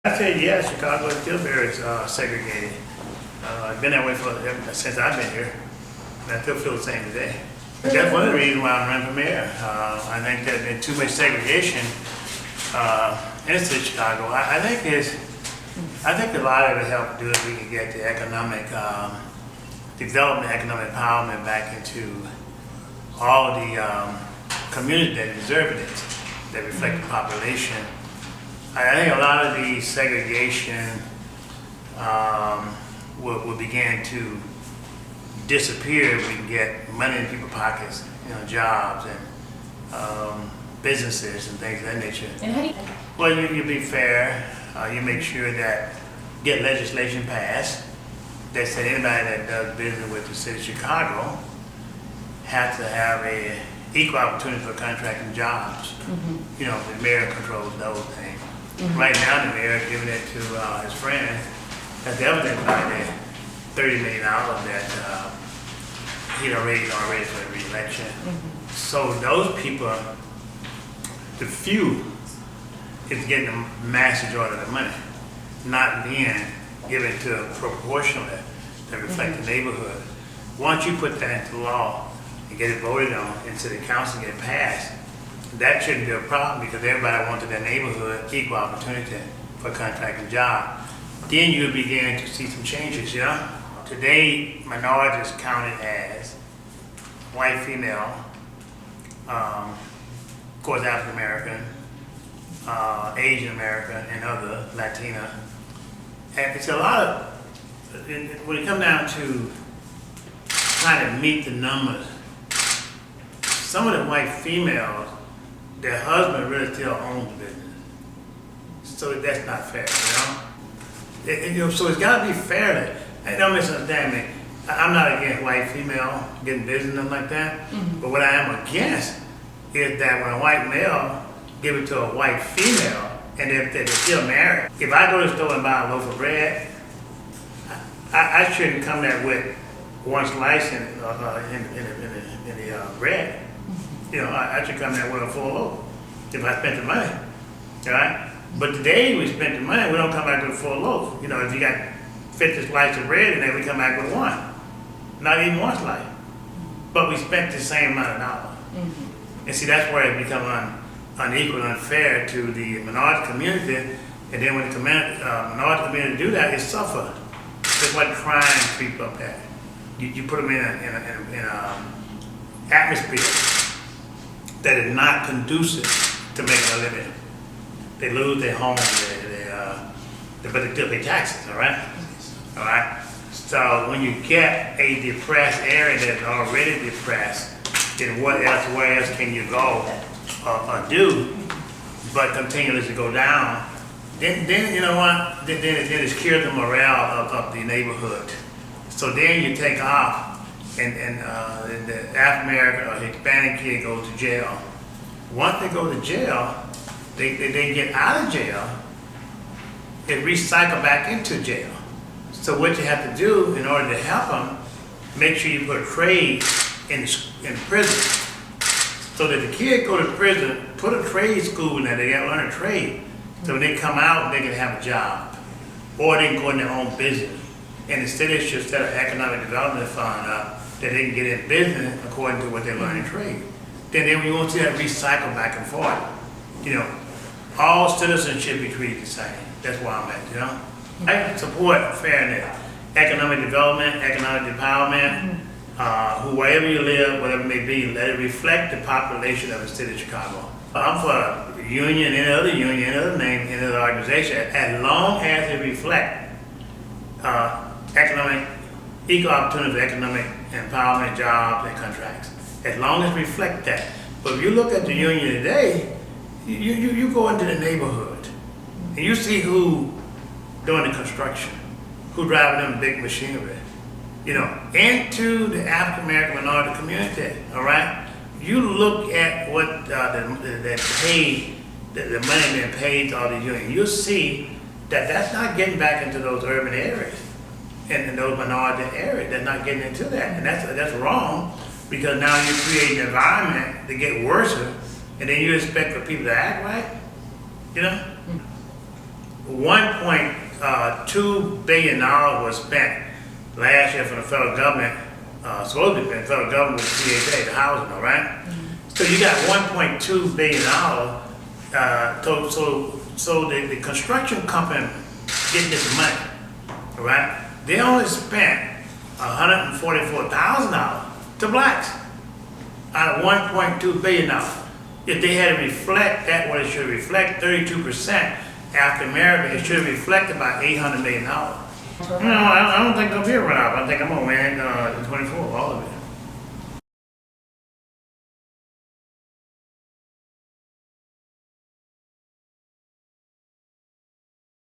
I say yes, Chicago is still very segregated. I've been that way since I've been here, and I still feel the same today. That's one of the reasons why I'm running for mayor. I think there's been too much segregation in the city of Chicago. I think a lot of it helped do is we can get the economic development, economic empowerment back into all the communities that deserve it, that reflect the population. I think a lot of the segregation will begin to disappear if we can get money in people's pockets, jobs and businesses and things of that nature. And how do you? Well, you be fair. You make sure that get legislation passed that said anybody that does business with the city of Chicago has to have a equal opportunity for contracting jobs. Mm-hmm. The mayor controls those things. Mm-hmm. Right now, the mayor is giving it to his friend. That's evident by the $30 million that he already for the re-election. Mm-hmm. So those people, the few, is getting the mass majority of the money, not being given to proportionally that reflect the neighborhood. Once you put that into law and get it voted on in city council and get it passed, that shouldn't be a problem because everybody wants in their neighborhood equal opportunity for a contracting job. Then you begin to see some changes, Today, minorities counted as white, female, of course African American, Asian American, and other Latina. And it's a lot of, when it comes down to trying to meet the numbers, some of the white females, their husband really still owns the business. So that's not fair, So it's got to be fair. Don't misunderstand me. I'm not against white female getting business and like that. Mm-hmm. But what I am against is that when a white male give it to a white female and they're still married. If I go to the store and buy a loaf of bread, I shouldn't come there with one slice in the bread. I should come there with a full loaf if I spent the money, all right? But today we spent the money, we don't come back with a full loaf. If you got 50 slices of bread and then we come back with one, not even one slice. But we spent the same amount of dollars. Mm-hmm. And see, that's where it becomes unequal and unfair to the minority community. And then when the minority community do that, it suffers. That's what crime creep up at. You put them in an atmosphere that is not conducive to making a living. They lose their home, but they still pay taxes, all right? All right? So when you get a depressed area that's already depressed, then where else can you go or do but continuously go down? Then you know what? Then it's killed the morale of the neighborhood. So then you take off and the African American or Hispanic kid goes to jail. Once they go to jail, they get out of jail and recycle back into jail. So what you have to do in order to help them, make sure you put a trade in prison. So that the kid go to prison, put a trade school in there, they gotta learn a trade. So when they come out, they can have a job. Or they can go in their own business. And the city should set an economic development fund up that they can get in business according to what they learn in trade. Then we won't see that recycle back and forth. All citizens should be treated the same. That's where I'm at, I support fairness, economic development, economic empowerment, wherever you live, whatever it may be, let it reflect the population of the city of Chicago. I'm for a union, any other name, any other organization, as long as it reflects equal opportunity for economic empowerment, jobs, and contracts. As long as it reflects that. But if you look at the union today, you go into the neighborhood and you see who doing the construction, who driving them big machinery, into the African American minority community, all right? You look at what the money being paid to all these unions, you'll see that that's not getting back into those urban areas and those minority areas. They're not getting into that, and that's wrong because now you create an environment to get worse, and then you expect for people to act right, $1.2 billion was spent last year from the federal government, supposed to be the federal government with CHA, the housing, all right? So you got $1.2 billion, so the construction company getting this money, all right? They only spent $144,000 to blacks out of $1.2 billion. If they had to reflect that, what it should reflect, 32% African American, it should reflect about $800 million. No, I don't think there'll be a runoff. I think I'm gonna win